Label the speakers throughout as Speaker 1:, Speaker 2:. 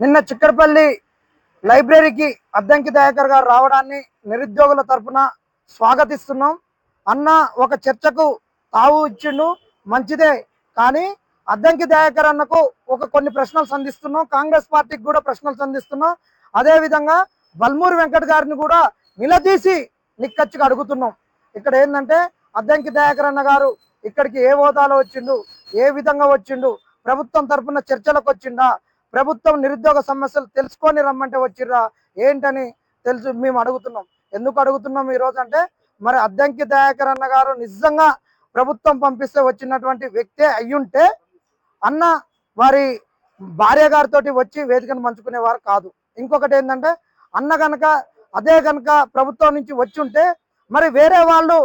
Speaker 1: నిన్న చిక్కడపల్లి లైబ్రరీకి అద్దంకి దయాకర్ గారు రావడాన్ని నిరుద్యోగుల తరఫున స్వాగతిస్తున్నాం. అన్న ఒక చర్చకు తావు ఇచ్చిండు, మంచిదే. కానీ అద్దంకి దయాకర్ అన్నకు కొన్ని ప్రశ్నలు సంధిస్తున్నాం, కాంగ్రెస్ పార్టీకి కూడా ప్రశ్నలు సంధిస్తున్నాం. అదేవిధంగా బల్మూరి వెంకట్ గారిని కూడా నిలదీసి నిక్కచ్చిగా అడుగుతున్నాం. ఇక్కడ ఏంటంటే అద్దంకి దయాకర్ అన్న గారు ఇక్కడికి ఏ హోదాలో వచ్చిండు, ఏ విధంగా వచ్చిండు, ప్రభుత్వం తరఫున చర్చలకు వచ్చిండా, ప్రభుత్వం నిరుద్యోగ సమస్యలు తెలుసుకొని రమ్మంటే వచ్చిర్రా ఏంటని మేము అడుగుతున్నాం. ఎందుకు అడుగుతున్నాం ఈరోజు అంటే, మరి అద్దంకి దయాకర్ అన్న గారు నిజంగా ప్రభుత్వం పంపిస్తే వచ్చినటువంటి వ్యక్తే అయ్యుంటే అన్న వారి భార్య గారితో వచ్చి వేదికను పంచుకునేవారు కాదు. ఇంకొకటి ఏంటంటే, అన్న కనుక అదే కనుక ప్రభుత్వం నుంచి వచ్చి ఉంటే మరి వేరే వాళ్ళు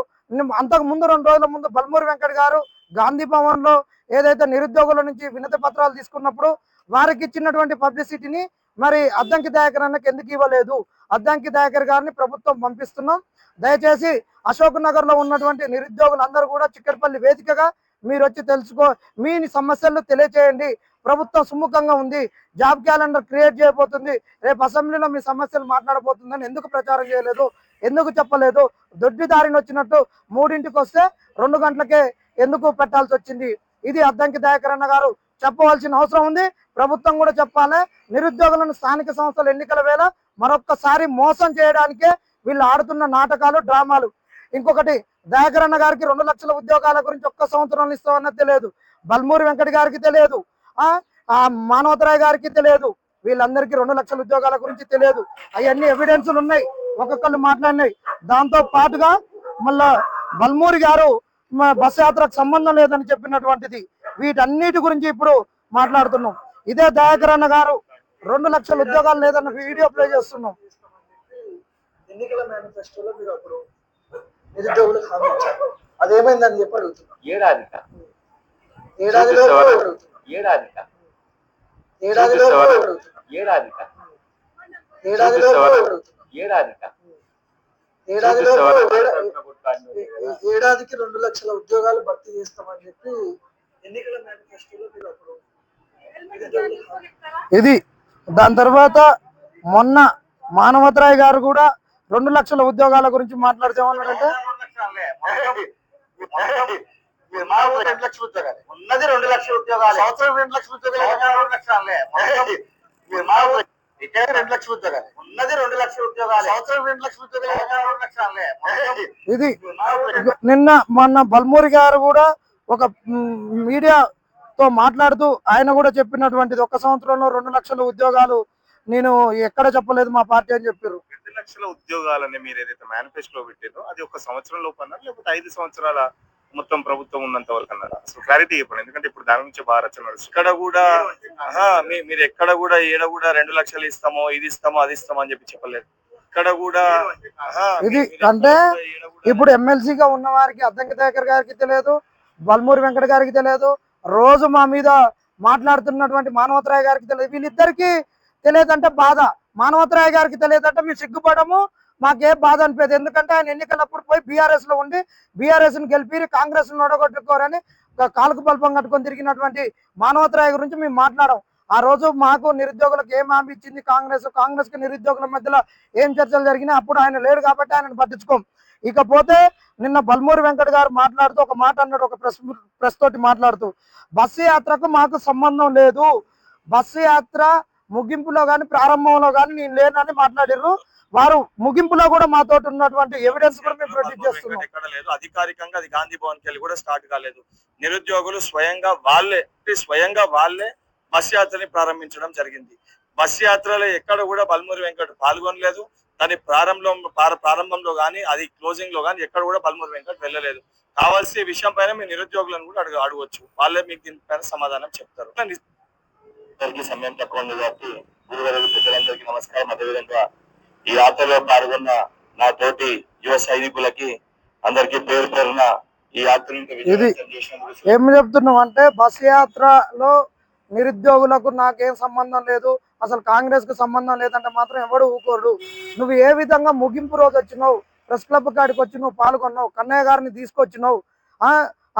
Speaker 1: అంతకు ముందు 2 రోజుల ముందు బల్మూరి వెంకట్ గారు గాంధీ భవన్ లో ఏదైతే నిరుద్యోగుల నుంచి వినతి పత్రాలు తీసుకున్నప్పుడు వారికి ఇచ్చినటువంటి పబ్లిసిటీని మరి అద్దంకి దయాకర్ అన్నకి ఎందుకు ఇవ్వలేదు? అద్దంకి దయాకర్ గారిని ప్రభుత్వం పంపిస్తున్నాం. దయచేసి అశోక్ నగర్ లో ఉన్నటువంటి నిరుద్యోగులందరూ కూడా చిక్కడపల్లి వేదికగా మీరు వచ్చి మీ సమస్యలను తెలియచేయండి. ప్రభుత్వం సుముఖంగా ఉంది, జాబ్ క్యాలెండర్ క్రియేట్ చేయబోతుంది, రేపు అసెంబ్లీలో మీ సమస్యలు మాట్లాడబోతుందని ఎందుకు ప్రచారం చేయలేదు, ఎందుకు చెప్పలేదు? దొడ్డి దారిని వచ్చినట్టు 3ంటికి వస్తే 2 గంటలకే ఎందుకు పెట్టాల్సి వచ్చింది? ఇది అద్దంకి దయాకర్ అన్న గారు చెప్పవలసిన అవసరం ఉంది. ప్రభుత్వం కూడా చెప్పాలి. నిరుద్యోగులను స్థానిక సంస్థల ఎన్నికల వేళ మరొక్కసారి మోసం చేయడానికే వీళ్ళు ఆడుతున్న నాటకాలు, డ్రామాలు. ఇంకొకటి, దయాకర్ అన్న గారికి 2 లక్షల ఉద్యోగాల గురించి ఒక్క సంవత్సరంలో ఇస్తామన్నది తెలియదు, బల్మూరి వెంకట్ గారికి తెలియదు, మానవతరాయ్ గారికి తెలియదు, వీళ్ళందరికీ 2 లక్షల ఉద్యోగాల గురించి తెలియదు. అవన్నీ ఎవిడెన్సులు ఉన్నాయి, ఒక్కొక్కళ్ళు మాట్లాడినాయి. దాంతో పాటుగా మళ్ళా బల్మూరి గారు బస్ యాత్రకు సంబంధం లేదని చెప్పినటువంటిది. వీటన్నిటి గురించి ఇప్పుడు మాట్లాడుతున్నాం. ఇదే దయాకర్ అన్న గారు 2 లక్షల ఉద్యోగాలు లేదన్న వీడియో ప్లే చేస్తున్నాం. ఎన్నికల మేనిఫెస్టోలో మీరు అప్పుడు నిరుద్యోగులకు హామీ ఇచ్చారు, అదేమైందని చెప్పి అడుగుతున్నాం. ఏడాదిలో 2 లక్షల ఉద్యోగాలు భర్తీ చేస్తామని చెప్పి ఎన్నికల మేనిఫెస్టోలో మీరు అప్పుడు ఇది. దాని తర్వాత మొన్న మానవతరాయ్ గారు కూడా 2 లక్షల ఉద్యోగాల గురించి మాట్లాడితే ఏమన్నాడంటే,
Speaker 2: 2 లక్షల ఉద్యోగాలు ఉన్నది, 2 లక్షల ఉద్యోగాలు సంవత్సరం 2 లక్షల ఉద్యోగాలు 2 లక్షలే 2 లక్షల ఉద్యోగాలు ఉన్నది, 2 లక్షల ఉద్యోగాలు సంవత్సరం 2 లక్షల ఉద్యోగాలు 2 లక్షలే.
Speaker 1: ఇది మొన్న బల్మూరి గారు కూడా ఒక మీడియాతో మాట్లాడుతూ ఆయన కూడా చెప్పినటువంటిది, 1 సంవత్సరంలో 2 లక్షల ఉద్యోగాలు నేను ఎక్కడ చెప్పలేదు మా పార్టీ అని చెప్పారు.
Speaker 2: 2 లక్షల ఉద్యోగాలని మీరు ఏదైతే మేనిఫెస్టోలో పెట్టారో అది 1 సంవత్సరం లోపు అన్నారు, లేకపోతే 5 సంవత్సరాల మొత్తం ప్రభుత్వం ఉన్నంత వరకు అన్నారు? అసలు క్లారిటీ చెప్పండి, ఎందుకంటే ఇప్పుడు దాని నుంచి బాగా రచన ఇక్కడ కూడా మీరు ఎక్కడ కూడా ఏడ కూడా 2 లక్షలు ఇస్తామో, ఇది ఇస్తామో, అది ఇస్తామో అని చెప్పి చెప్పలేదు. ఇక్కడ కూడా
Speaker 1: ఇది అంటే ఇప్పుడు ఎమ్మెల్సీగా ఉన్న వారికి అద్దంకి దయాకర్ గారికి తెలియదు, బల్మూరి వెంకట గారికి తెలియదు, రోజు మా మీద మాట్లాడుతున్నటువంటి మానవతరాయ్ గారికి తెలియదు. వీళ్ళిద్దరికి తెలియదంటే బాధ, మానవతరాయ్ గారికి తెలియదంటే మీరు సిగ్గుపడము, మాకేం బాధ అనిపేది. ఎందుకంటే ఆయన ఎన్నికలప్పుడు పోయి బీఆర్ఎస్ లో ఉండి బీఆర్ఎస్ ని గెలిపి కాంగ్రెస్ ను ఓడగొట్టుకోరని కాలుకు బల్పం కట్టుకొని తిరిగినటువంటి మానవతరాయ్ గురించి మేము మాట్లాడాం. ఆ రోజు మాకు నిరుద్యోగులకు ఏం హామీ ఇచ్చింది కాంగ్రెస్ కి నిరుద్యోగుల మధ్యలో ఏం చర్చలు జరిగినాయి, అప్పుడు ఆయన లేడు కాబట్టి ఆయనను పట్టించుకోం. ఇకపోతే నిన్న బల్మూరి వెంకట్ గారు మాట్లాడుతూ ఒక మాట అన్నాడు, ఒక ప్రెస్ తోటి మాట్లాడుతూ, బస్సు యాత్రకు మాకు సంబంధం లేదు, బస్సు యాత్ర ముగింపులో గాని ప్రారంభంలో గాని నేను లేనని మాట్లాడారు. వారు ముగింపులో కూడా మాతో ఉన్నటువంటి ఎవిడెన్స్ కూడా మేము ప్రొడ్యూస్ చేస్తున్నాం.
Speaker 2: ఎక్కడ లేదు, అధికారికంగా అది గాంధీ భవన్ కి కూడా స్టార్ట్ కాలేదు. నిరుద్యోగులు స్వయంగా వాళ్ళే బస్ యాత్రని ప్రారంభించడం జరిగింది. బస్ యాత్రలో ఎక్కడ కూడా బల్మూరి వెంకట్ పాల్గొనలేదు. దాని ప్రారంభంలో గానీ అది క్లోజింగ్ లో గానీ ఎక్కడ కూడా బల్మూరి వెంకట్ వెళ్ళలేదు. కావాల్సిన విషయం పైన మీ నిరుద్యోగులను కూడా అడగవచ్చు, వాళ్ళే మీకు దీనిపైన సమాధానం చెప్తారు. సమయం తక్కువ ఉంది కాబట్టి ప్రజలందరికీ నమస్కారం. అదేవిధంగా ఈ యాత్రలో పాల్గొన్న నా తోటి యువ సైనికులకి అందరికి పేరు పేరున ఈ యాత్ర
Speaker 1: ఏం చెప్తున్నాం అంటే, బస్ యాత్రలో నిరుద్యోగులకు నాకేం సంబంధం లేదు, అసలు కాంగ్రెస్ కు సంబంధం లేదంటే మాత్రం ఎవడు ఊకోడు. నువ్వు ఏ విధంగా ముగింపు రోజు వచ్చినావు, ప్రెస్ క్లబ్ కాడికి వచ్చి నువ్వు పాల్గొన్నావు, కన్నయ్య గారిని తీసుకొచ్చినావు.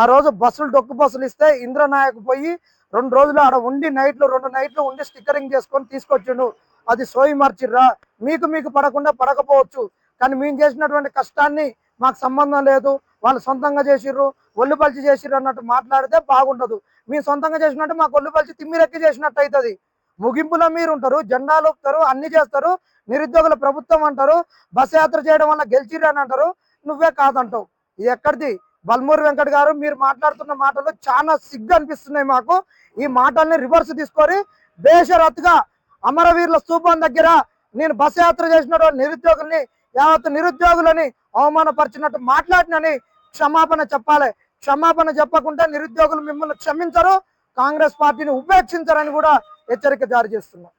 Speaker 1: ఆ రోజు డొక్కు బస్సులు ఇస్తే ఇంద్రనాయక్ పోయి 2 రోజులు ఆడ ఉండి నైట్లు 2 నైట్లు ఉండి స్టిక్కరింగ్ చేసుకొని తీసుకొచ్చిండు. అది సోయి మార్చిర్రా? మీకు పడకుండా పడకపోవచ్చు, కానీ మేము చేసినటువంటి కష్టాన్ని మాకు సంబంధం లేదు, వాళ్ళు సొంతంగా చేసిర్రు, ఒళ్ళు పలిచి చేసిర్రు అన్నట్టు మాట్లాడితే బాగుండదు. మేము సొంతంగా చేసినట్టు మాకు ఒళ్ళు పలిచి తిమ్మిరెక్కి చేసినట్టు అవుతుంది. ముగింపులో మీరు ఉంటారు, జెండాలు ఊపుతారు, అన్ని చేస్తారు, నిరుద్యోగుల ప్రభుత్వం అంటారు, బస్ యాత్ర చేయడం వల్ల గెలిచిర్రు అని అంటారు, నువ్వే కాదంటావు. ఇది ఎక్కడిది? బల్మూరి వెంకట్ గారు, మీరు మాట్లాడుతున్న మాటలు చాలా సిగ్గు అనిపిస్తున్నాయి మాకు. ఈ మాటల్ని రివర్స్ తీసుకొని బేషరత్తుగా అమరవీరుల స్తూపం దగ్గర నేను బస్ యాత్ర చేసినటువంటి నిరుద్యోగుల్ని, యావత్ నిరుద్యోగులని అవమానపరిచినట్టు మాట్లాడినని క్షమాపణ చెప్పాలి. క్షమాపణ చెప్పకుండా నిరుద్యోగులు మిమ్మల్ని క్షమించరు, కాంగ్రెస్ పార్టీని ఉపేక్షించరని కూడా హెచ్చరిక జారీ చేస్తున్నాం.